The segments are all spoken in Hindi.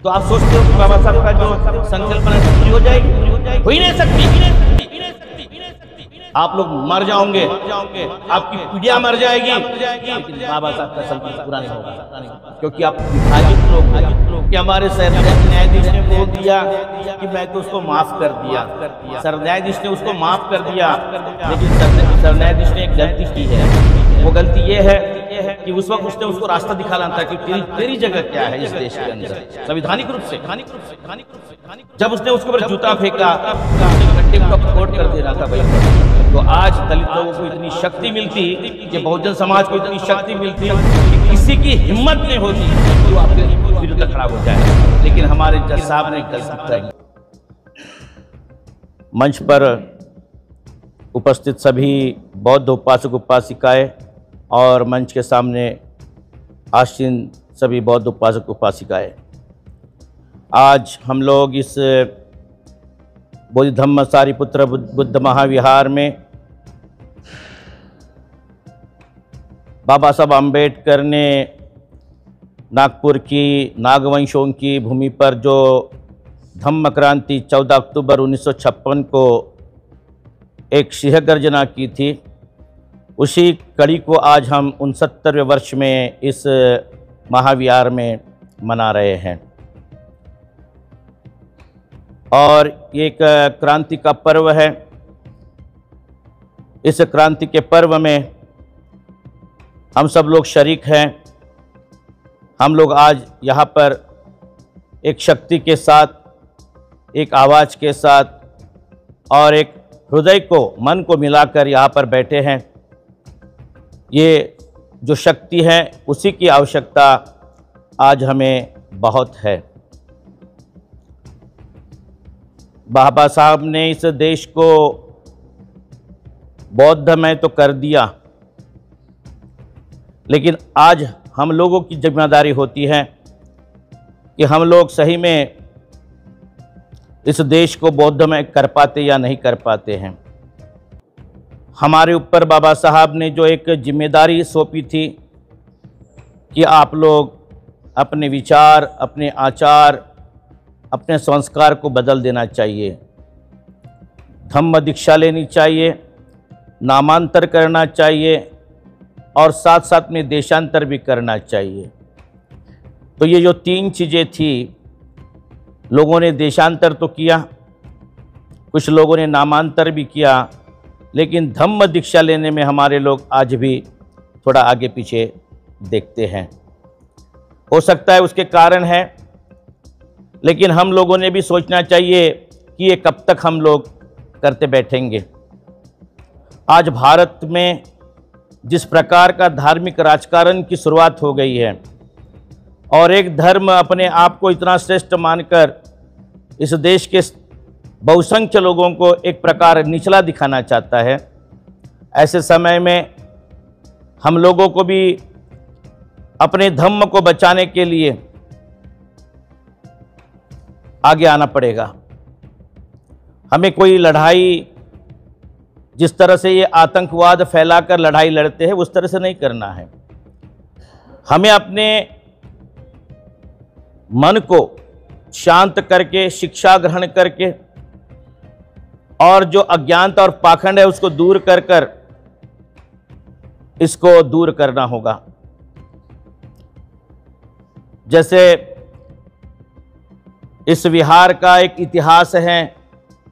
तो आप सोचते हो कि बाबा साहब का जो संकल्पना पूरी हो जाएगी? हो ही नहीं सकती। आप लोग मर जाओगे, आपकी पीढ़ियां मर जाएगी, लेकिन बाबा साहब का संकल्प पूरा नहीं होगा, क्योंकि आप विभाजित लोग कि हमारे न्यायाधीश ने बोल दिया कि मैं तो उसको माफ कर दिया, सर न्यायाधीश ने उसको माफ कर दिया, लेकिन सर न्यायाधीश ने एक गलती की है। वो गलती ये है कि उस वक्त उसने उसको रास्ता दिखाना था कि तेरी जगह क्या है इस देश के अंदर, संविधानिक रूप से। जब उसने उसके ऊपर जूता फेंका, घंटे को फोड़ कर दे रहा था भाई। तो आज दलित लोगों को इतनी शक्ति मिलती कि बहुजन समाज को इतनी शक्ति मिलती कि किसी की हिम्मत नहीं होती कि वो आपके विरुद्ध खड़ा हो जाए, लेकिन हमारे जज साहब ने गलती करी। मंच पर उपस्थित सभी बौद्ध उपासक उपासिकाएं और मंच के सामने आसीन सभी बौद्ध उपासक उपासिकाएं, आज हम लोग इस बोधिधम्म सारिपुत्र बुद्ध महाविहार में बाबा साहब अम्बेडकर ने नागपुर की नागवंशों की भूमि पर जो धम्म क्रांति 14 अक्टूबर 1956 को एक सिंह गर्जना की थी, उसी कड़ी को आज हम 69वें वर्ष में इस महाविहार में मना रहे हैं। और एक क्रांति का पर्व है। इस क्रांति के पर्व में हम सब लोग शरीक हैं। हम लोग आज यहाँ पर एक शक्ति के साथ, एक आवाज़ के साथ और एक हृदय को, मन को मिलाकर यहाँ पर बैठे हैं। ये जो शक्ति है उसी की आवश्यकता आज हमें बहुत है। बाबा साहब ने इस देश को बौद्धमय तो कर दिया, लेकिन आज हम लोगों की जिम्मेदारी होती है कि हम लोग सही में इस देश को बौद्धमय कर पाते या नहीं कर पाते हैं। हमारे ऊपर बाबा साहब ने जो एक जिम्मेदारी सौंपी थी कि आप लोग अपने विचार, अपने आचार, अपने संस्कार को बदल देना चाहिए, धम्म दीक्षा लेनी चाहिए, नामांतर करना चाहिए और साथ साथ में देशांतर भी करना चाहिए। तो ये जो 3 चीज़ें थी, लोगों ने देशांतर तो किया, कुछ लोगों ने नामांतर भी किया, लेकिन धम्म दीक्षा लेने में हमारे लोग आज भी थोड़ा आगे पीछे देखते हैं। हो सकता है उसके कारण है, लेकिन हम लोगों ने भी सोचना चाहिए कि ये कब तक हम लोग करते बैठेंगे। आज भारत में जिस प्रकार का धार्मिक राजकारण की शुरुआत हो गई है और एक धर्म अपने आप को इतना श्रेष्ठ मानकर इस देश के बहुसंख्य लोगों को एक प्रकार निचला दिखाना चाहता है, ऐसे समय में हम लोगों को भी अपने धम्म को बचाने के लिए आगे आना पड़ेगा। हमें कोई लड़ाई, जिस तरह से ये आतंकवाद फैलाकर लड़ाई लड़ते हैं, उस तरह से नहीं करना है। हमें अपने मन को शांत करके, शिक्षा ग्रहण करके और जो अज्ञानता और पाखंड है उसको दूर कर कर इसको दूर करना होगा। जैसे इस विहार का एक इतिहास है,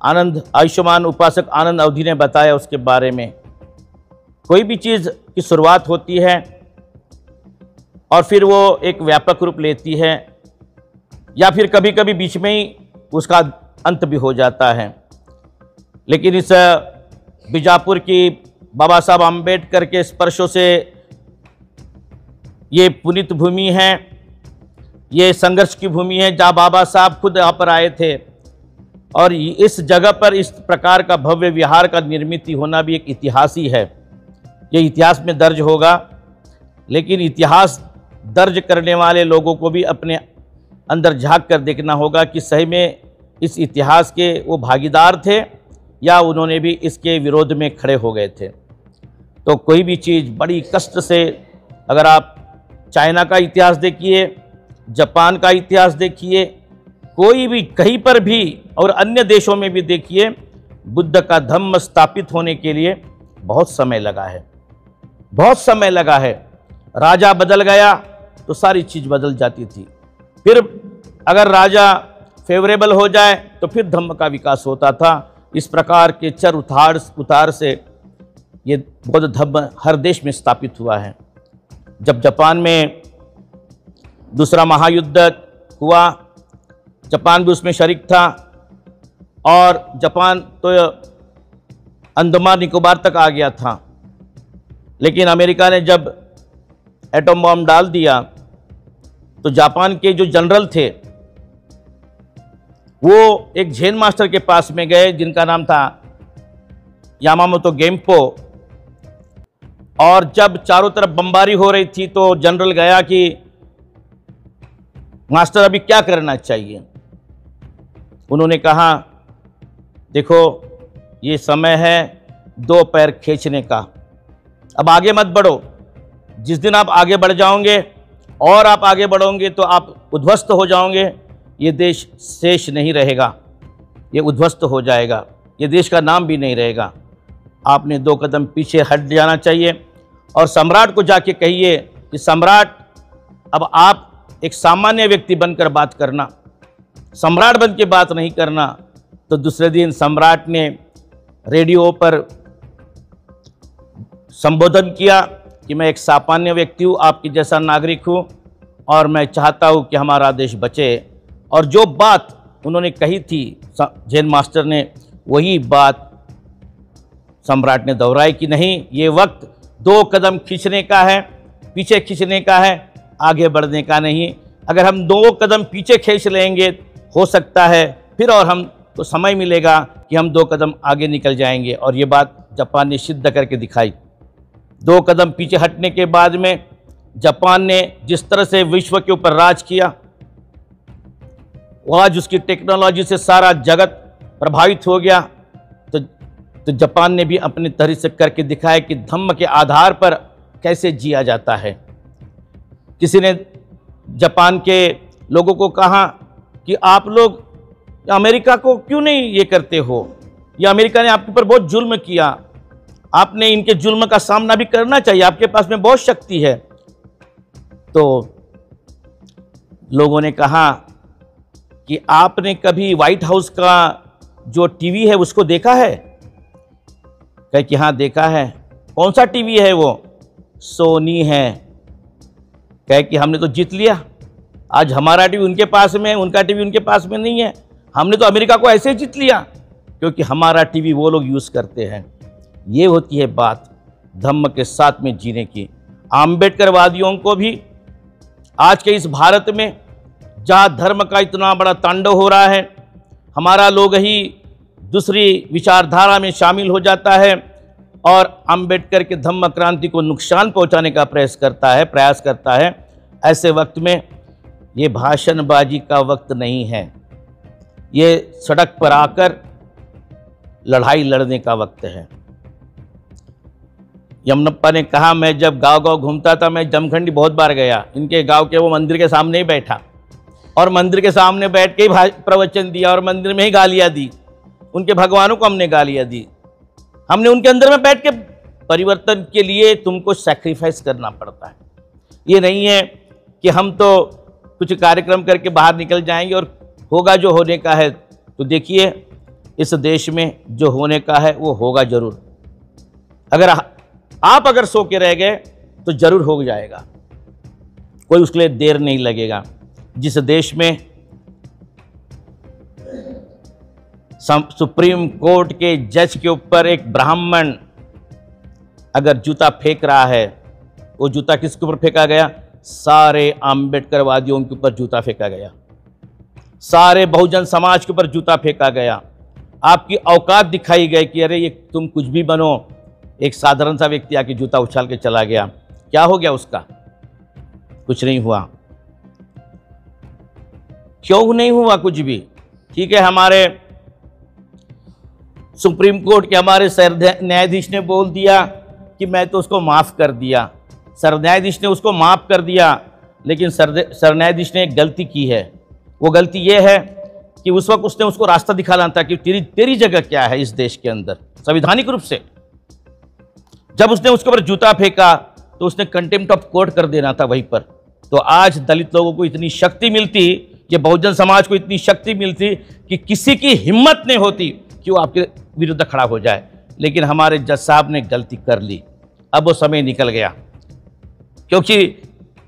आयुष्मान उपासक आनंद अवधि ने बताया उसके बारे में। कोई भी चीज़ की शुरुआत होती है और फिर वो एक व्यापक रूप लेती है, या फिर कभी कभी बीच में ही उसका अंत भी हो जाता है। लेकिन इस बीजापुर की बाबा साहब अम्बेडकर के स्पर्शों से ये पुनीत भूमि है, ये संघर्ष की भूमि है, जहाँ बाबा साहब खुद यहाँ पर आए थे। और इस जगह पर इस प्रकार का भव्य विहार का निर्मित होना भी एक इतिहास ही है। ये इतिहास में दर्ज होगा, लेकिन इतिहास दर्ज करने वाले लोगों को भी अपने अंदर झांक कर देखना होगा कि सही में इस इतिहास के वो भागीदार थे या उन्होंने भी इसके विरोध में खड़े हो गए थे। तो कोई भी चीज़ बड़ी कष्ट से, अगर आप चाइना का इतिहास देखिए, जापान का इतिहास देखिए, कोई भी कहीं पर भी और अन्य देशों में भी देखिए, बुद्ध का धम्म स्थापित होने के लिए बहुत समय लगा है, बहुत समय लगा है। राजा बदल गया तो सारी चीज़ बदल जाती थी, फिर अगर राजा फेवरेबल हो जाए तो फिर धम्म का विकास होता था। इस प्रकार के चर उतार से ये बौद्ध धम्म हर देश में स्थापित हुआ है। जब जापान में दूसरा महायुद्ध हुआ, जापान भी उसमें शरीक था और जापान तो अंडमान निकोबार तक आ गया था, लेकिन अमेरिका ने जब एटम बॉम्ब डाल दिया तो जापान के जो जनरल थे वो एक झेन मास्टर के पास में गए जिनका नाम था यामामोतो गेम्पो, और जब चारों तरफ बमबारी हो रही थी तो जनरल गया कि मास्टर अभी क्या करना चाहिए। उन्होंने कहा, देखो ये समय है 2 पैर खींचने का, अब आगे मत बढ़ो। जिस दिन आप आगे बढ़ जाओगे और आप आगे बढ़ोगे तो आप उद्ध्वस्त हो जाओगे, ये देश शेष नहीं रहेगा, ये उद्ध्वस्त हो जाएगा, ये देश का नाम भी नहीं रहेगा। आपने 2 कदम पीछे हट जाना चाहिए और सम्राट को जाके कहिए कि सम्राट अब आप एक सामान्य व्यक्ति बनकर बात करना, सम्राट बन के बात नहीं करना। तो दूसरे दिन सम्राट ने रेडियो पर संबोधन किया कि मैं एक सामान्य व्यक्ति हूँ, आपकी जैसा नागरिक हूँ और मैं चाहता हूँ कि हमारा देश बचे। और जो बात उन्होंने कही थी झेन मास्टर ने, वही बात सम्राट ने दोहराई कि नहीं, ये वक्त 2 कदम खींचने का है, पीछे खींचने का है, आगे बढ़ने का नहीं। अगर हम 2 कदम पीछे खींच लेंगे हो सकता है फिर और हम तो समय मिलेगा कि हम 2 कदम आगे निकल जाएंगे। और ये बात जापान ने सिद्ध करके दिखाई। 2 कदम पीछे हटने के बाद में जापान ने जिस तरह से विश्व के ऊपर राज किया, आज उसकी टेक्नोलॉजी से सारा जगत प्रभावित हो गया। तो जापान ने भी अपने तरीके से करके दिखाया कि धम्म के आधार पर कैसे जिया जाता है। किसी ने जापान के लोगों को कहा कि आप लोग अमेरिका को क्यों नहीं ये करते हो, या अमेरिका ने आपके ऊपर बहुत जुल्म किया, आपने इनके जुल्म का सामना भी करना चाहिए, आपके पास में बहुत शक्ति है। तो लोगों ने कहा कि आपने कभी व्हाइट हाउस का जो टीवी है उसको देखा है? कहे कि हाँ देखा है। कौन सा टीवी है वो? सोनी है। कहे कि हमने तो जीत लिया, आज हमारा टीवी उनके पास में है, उनका टीवी उनके पास में नहीं है, हमने तो अमेरिका को ऐसे ही जीत लिया क्योंकि हमारा टीवी वो लोग यूज़ करते हैं। ये होती है बात धम्म के साथ में जीने की। आम्बेडकरवादियों को भी आज के इस भारत में जहाँ धर्म का इतना बड़ा तांडव हो रहा है, हमारा लोग ही दूसरी विचारधारा में शामिल हो जाता है और अम्बेडकर के धम्म क्रांति को नुकसान पहुंचाने का प्रयास करता है। ऐसे वक्त में ये भाषणबाजी का वक्त नहीं है, ये सड़क पर आकर लड़ाई लड़ने का वक्त है। यमनप्पा ने कहा, मैं जब गांव-गांव घूमता था, मैं जमखंडी बहुत बार गया, इनके गांव के वो मंदिर के सामने ही बैठा और मंदिर के सामने बैठ के ही प्रवचन दिया और मंदिर में ही गालियाँ दी, उनके भगवानों को हमने गालियाँ दी। हमने उनके अंदर में बैठ के परिवर्तन के लिए तुमको सैक्रिफाइस करना पड़ता है। ये नहीं है कि हम तो कुछ कार्यक्रम करके बाहर निकल जाएंगे और होगा जो होने का है। तो देखिए इस देश में जो होने का है वो होगा जरूर। अगर आप सो के रह गए तो जरूर हो जाएगा, कोई उसके लिए देर नहीं लगेगा। जिस देश में सुप्रीम कोर्ट के जज के ऊपर एक ब्राह्मण अगर जूता फेंक रहा है, वो जूता किसके ऊपर फेंका गया? सारे आम्बेडकरवादियों के ऊपर जूता फेंका गया, सारे बहुजन समाज के ऊपर जूता फेंका गया। आपकी औकात दिखाई गई कि अरे ये तुम कुछ भी बनो। एक साधारण सा व्यक्ति आके जूता उछाल के चला गया, क्या हो गया उसका? कुछ नहीं हुआ। क्यों नहीं हुआ कुछ भी? ठीक है, हमारे सुप्रीम कोर्ट के हमारे सर न्यायाधीश ने बोल दिया कि मैं तो उसको माफ़ कर दिया, सर न्यायाधीश ने उसको माफ़ कर दिया, लेकिन सर न्यायाधीश ने एक गलती की है। वो गलती ये है कि उस वक्त उसने उसको रास्ता दिखाना था कि तेरी जगह क्या है इस देश के अंदर संवैधानिक रूप से। जब उसने उसके ऊपर जूता फेंका तो उसने कंटेम्प्ट ऑफ कोर्ट कर देना था वहीं पर। तो आज दलित लोगों को इतनी शक्ति मिलती, कि बहुजन समाज को इतनी शक्ति मिलती कि किसी की हिम्मत नहीं होती कि वो आपके विरुद्ध खड़ा हो जाए। लेकिन हमारे जज साहब ने गलती कर ली, अब वो समय निकल गया, क्योंकि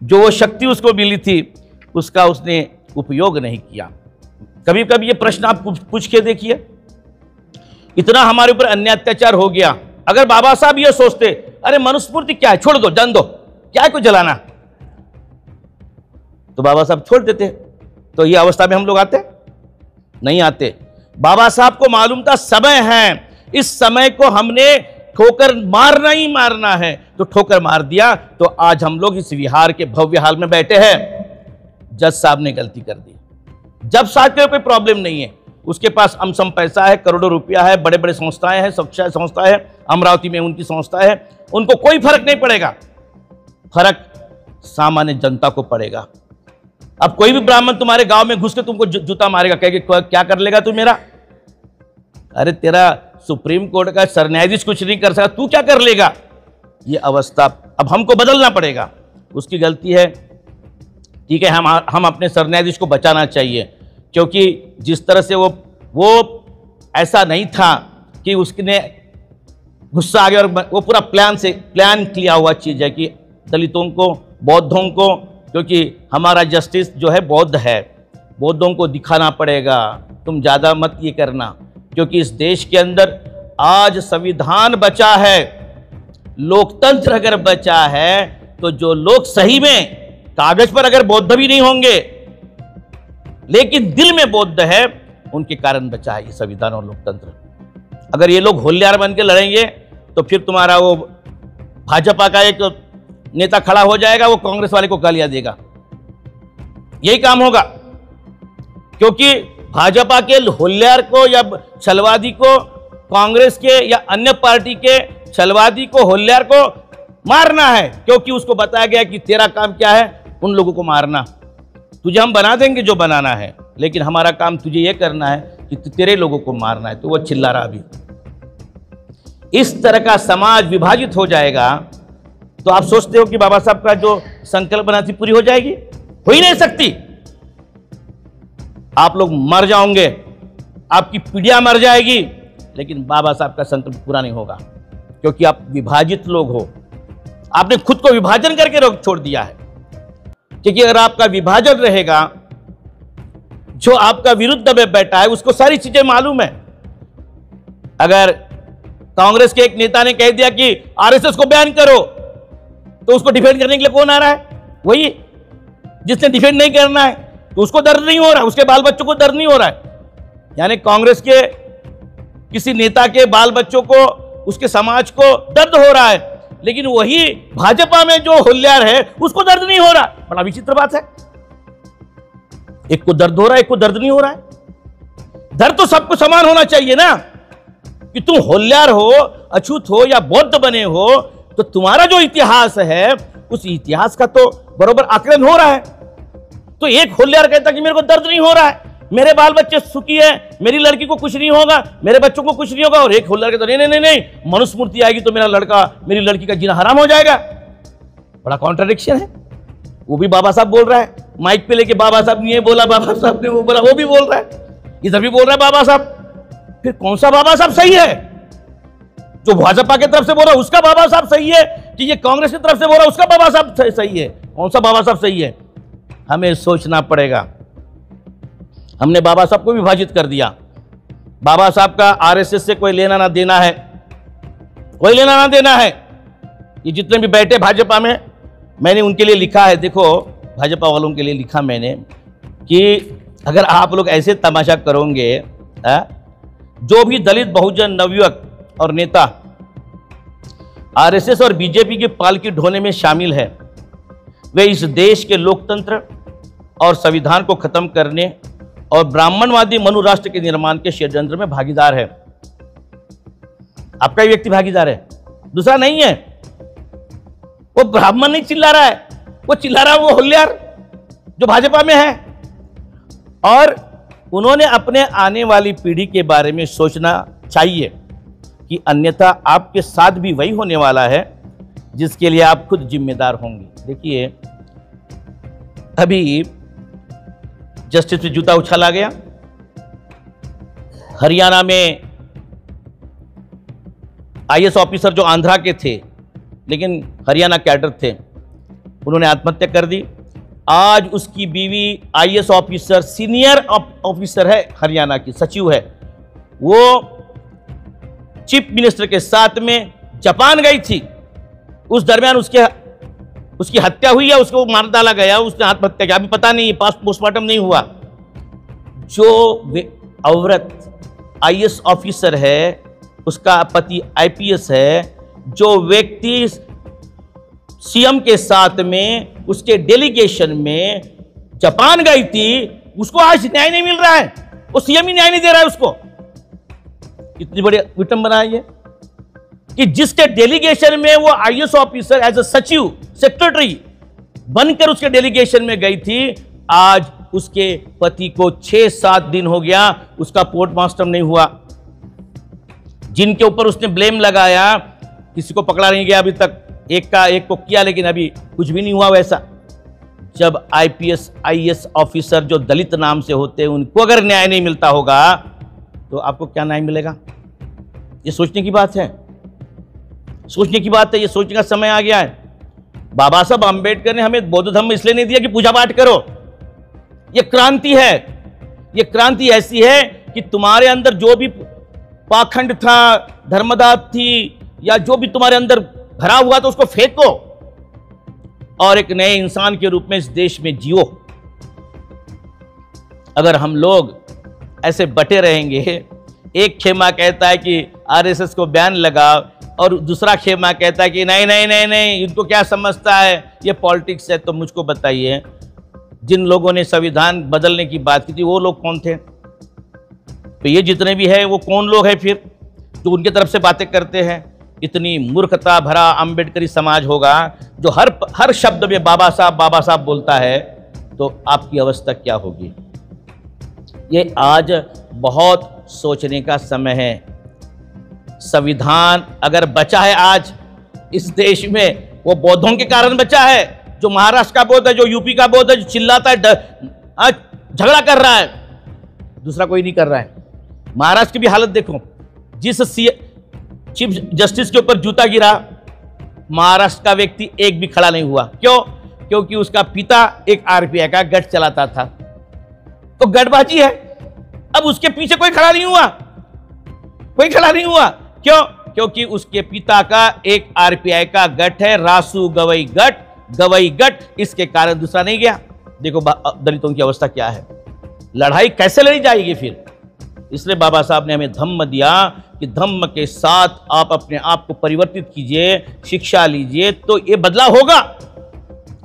जो वो शक्ति उसको मिली थी उसका उसने उपयोग नहीं किया। कभी कभी ये प्रश्न आप पूछ के देखिए, इतना हमारे ऊपर अन्याय अत्याचार हो गया, अगर बाबा साहब ये सोचते अरे मनुस्मृति क्या है, छोड़ दो, जान दो, क्या है को जलाना, तो बाबा साहब छोड़ देते। तो ये अवस्था में हम लोग आते नहीं आते। बाबा साहब को मालूम था समय है, इस समय को हमने ठोकर मारना ही मारना है, तो ठोकर मार दिया। तो आज हम लोग इस विहार के भव्य हाल में बैठे हैं। जज साहब ने गलती कर दी। जज साहब के कोई प्रॉब्लम नहीं है, उसके पास अमसम पैसा है, करोड़ों रुपया है, बड़े बड़े संस्थाएं हैं, शिक्षा संस्था है, अमरावती में उनकी संस्था है, उनको कोई फर्क नहीं पड़ेगा। फर्क सामान्य जनता को पड़ेगा। अब कोई भी ब्राह्मण तुम्हारे गांव में घुस के तुमको जूता मारेगा, कहेगा क्या कर लेगा तू मेरा? अरे तेरा सुप्रीम कोर्ट का सरन्यायाधीश कुछ नहीं कर सकता, तू क्या कर लेगा? ये अवस्था अब हमको बदलना पड़ेगा। उसकी गलती है, ठीक है, हम अपने सरन्यायाधीश को बचाना चाहिए, क्योंकि जिस तरह से वो ऐसा नहीं था कि उसने गुस्सा आ गया और वो पूरा प्लान किया हुआ चीज़ है कि दलितों को, बौद्धों को, क्योंकि हमारा जस्टिस जो है बौद्ध है, बौद्धों को दिखाना पड़ेगा तुम ज़्यादा मत ये करना, क्योंकि इस देश के अंदर आज संविधान बचा है, लोकतंत्र अगर बचा है, तो जो लोग सही में कागज पर अगर बौद्ध भी नहीं होंगे लेकिन दिल में बौद्ध है, उनके कारण बचा है ये संविधान और लोकतंत्र। अगर ये लोग होलियार बन के लड़ेंगे तो फिर तुम्हारा वो भाजपा का एक नेता खड़ा हो जाएगा, वो कांग्रेस वाले को गालियां देगा, यही काम होगा। क्योंकि भाजपा के होलियार को या छलवादी को, कांग्रेस के या अन्य पार्टी के छलवादी को, होलियार को मारना है, क्योंकि उसको बताया गया कि तेरा काम क्या है, उन लोगों को मारना। तुझे हम बना देंगे जो बनाना है, लेकिन हमारा काम तुझे यह करना है कि तेरे लोगों को मारना है। तो वो चिल्ला रहा अभी। इस तरह का समाज विभाजित हो जाएगा तो आप सोचते हो कि बाबा साहब का जो संकल्पना थी पूरी हो जाएगी? हो ही नहीं सकती। आप लोग मर जाओगे, आपकी पीढ़ियां मर जाएगी, लेकिन बाबा साहब का संकल्प पूरा नहीं होगा, क्योंकि आप विभाजित लोग हो। आपने खुद को विभाजन करके रोक छोड़ दिया है। क्योंकि अगर आपका विभाजन रहेगा, जो आपका विरुद्ध में बैठा है उसको सारी चीजें मालूम है। अगर कांग्रेस के एक नेता ने कह दिया कि आरएसएस को बैन करो, तो उसको डिफेंड करने के लिए कौन आ रहा है? वही जिसने डिफेंड नहीं करना है, तो उसको दर्द नहीं हो रहा, उसके बाल बच्चों को दर्द नहीं हो रहा है। यानी कांग्रेस के किसी नेता के बाल बच्चों को, उसके समाज को दर्द हो रहा है, लेकिन वही भाजपा में जो होलियार है उसको दर्द नहीं हो रहा। बड़ा विचित्र बात है। एक को दर्द हो रहा है, एक को दर्द नहीं हो रहा है। दर्द तो सबको समान होना चाहिए ना, कि तुम होलियार हो, अछूत हो या बौद्ध बने हो, तो तुम्हारा जो इतिहास है उस इतिहास का तो बरोबर आकलन हो रहा है। तो एक होलियार कहता कि मेरे को दर्द नहीं हो रहा है, मेरे बाल बच्चे सुखी है, मेरी लड़की को कुछ नहीं होगा, मेरे बच्चों को कुछ नहीं होगा, और एक होलियार कहता नहीं नहीं नहीं, मनुस्मृति आएगी तो मेरा लड़का, मेरी लड़की का जीना हराम हो जाएगा। बड़ा कॉन्ट्रडिक्शन है। वो भी बाबा साहब बोल रहा है, माइक पे लेके बाबा साहब ने ये बोला, बाबा साहब ने वो बोला, वो भी बोल रहा है, इधर भी बोल रहा है बाबा साहब। फिर कौन सा बाबा साहब सही है? जो भाजपा की तरफ से बोल रहा है उसका बाबा साहब सही है, कि ये कांग्रेस की तरफ से बोल रहा है उसका बाबा साहब सही है? कौन सा बाबा साहब सही है? हमें सोचना पड़ेगा। हमने बाबा साहब को विभाजित कर दिया। बाबा साहब का आरएसएस से कोई लेना ना देना है, कोई लेना ना देना है। ये जितने भी बैठे भाजपा में, मैंने उनके लिए लिखा है, देखो भाजपा वालों के लिए लिखा मैंने कि अगर आप लोग ऐसे तमाशा करोगे, जो भी दलित, बहुजन, नवयुवक और नेता आरएसएस और बीजेपी की पालकी ढोने में शामिल है, वे इस देश के लोकतंत्र और संविधान को खत्म करने और ब्राह्मणवादी मनु राष्ट्र के निर्माण के षड्यंत्र में भागीदार है। आपका ही व्यक्ति भागीदार है, दूसरा नहीं है। वो ब्राह्मण नहीं चिल्ला रहा है, वो चिल्ला रहा है वो होलियार जो भाजपा में है। और उन्होंने अपने आने वाली पीढ़ी के बारे में सोचना चाहिए कि अन्यथा आपके साथ भी वही होने वाला है जिसके लिए आप खुद जिम्मेदार होंगे। देखिए, अभी जस्टिस पे जूता उछाला गया। हरियाणा में आईएएस ऑफिसर जो आंध्रा के थे लेकिन हरियाणा कैडर थे, उन्होंने आत्महत्या कर दी। आज उसकी बीवी आईएएस ऑफिसर, सीनियर ऑफिसर है, हरियाणा की सचिव है, वो चीफ मिनिस्टर के साथ में जापान गई थी। उस दरमियान उसकी हत्या हुई या उसको मार डाला गया, उसने आत्महत्या किया, अभी पता नहीं, पोस्टमार्टम नहीं हुआ। जो औरत आईएएस ऑफिसर है, उसका पति आईपीएस है, जो व्यक्ति सीएम के साथ में उसके डेलीगेशन में जापान गई थी, उसको आज न्याय नहीं मिल रहा है। वो सीएम ही न्याय नहीं दे रहा है उसको। कितनी बड़ी विटंबना है ये कि जिसके डेलीगेशन में वो आईएएस ऑफिसर एज अ सचिव, सेक्रेटरी बनकर उसके डेलीगेशन में गई थी, आज उसके पति को 6-7 दिन हो गया, उसका पोस्टमार्टम नहीं हुआ। जिनके ऊपर उसने ब्लेम लगाया, किसी को पकड़ा नहीं गया अभी तक। एक को किया लेकिन अभी कुछ भी नहीं हुआ वैसा। जब आईपीएस आईएएस ऑफिसर जो दलित नाम से होते हैं, उनको अगर न्याय नहीं मिलता होगा तो आपको क्या न्याय मिलेगा? ये सोचने की बात है, सोचने की बात है। ये सोचने का समय आ गया है। बाबा साहब आम्बेडकर ने हमें बौद्ध धर्म इसलिए नहीं दिया कि पूजा पाठ करो। ये क्रांति है। ये क्रांति ऐसी है कि तुम्हारे अंदर जो भी पाखंड था, धर्मदात थी, या जो भी तुम्हारे अंदर भरा हुआ था, उसको फेंको और एक नए इंसान के रूप में इस देश में जियो। अगर हम लोग ऐसे बटे रहेंगे, एक खेमा कहता है कि आरएसएस को बैन लगाओ और दूसरा खेमा कहता है कि नहीं नहीं नहीं नहीं, इनको क्या समझता है, ये पॉलिटिक्स है, तो मुझको बताइए, जिन लोगों ने संविधान बदलने की बात की थी वो लोग कौन थे? तो ये जितने भी हैं वो कौन लोग हैं फिर जो उनके तरफ से बातें करते हैं? इतनी मूर्खता भरा अम्बेडकरी समाज होगा जो हर शब्द में बाबा साहब बोलता है, तो आपकी अवस्था क्या होगी? ये आज बहुत सोचने का समय है। संविधान अगर बचा है आज इस देश में, वो बौद्धों के कारण बचा है। जो महाराष्ट्र का बौद्ध है, जो यूपी का बौद्ध है, जो चिल्लाता है, झगड़ा कर रहा है, दूसरा कोई नहीं कर रहा है। महाराष्ट्र की भी हालत देखो, जिस चीफ जस्टिस के ऊपर जूता गिरा, महाराष्ट्र का व्यक्ति एक भी खड़ा नहीं हुआ। क्यों? क्योंकि उसका पिता एक आरपीआई का गठ चलाता था। तो गठबाजी है। अब उसके पीछे कोई खड़ा नहीं हुआ, कोई खड़ा नहीं हुआ। क्यों? क्योंकि उसके पिता का एक आरपीआई का गठ है, रासू गवई गठ, इसके कारण दूसरा नहीं गया। देखो दलितों की अवस्था क्या है। लड़ाई कैसे लड़ी जाएगी फिर? इसलिए बाबा साहब ने हमें धम्म दिया कि धम्म के साथ आप अपने आप को परिवर्तित कीजिए, शिक्षा लीजिए, तो ये बदलाव होगा।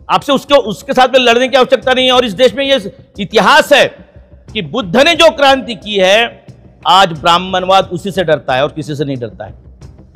आपसे उसके साथ में लड़ने की आवश्यकता नहीं है। और इस देश में ये इतिहास है कि बुद्ध ने जो क्रांति की है, आज ब्राह्मणवाद उसी से डरता है और किसी से नहीं डरता है।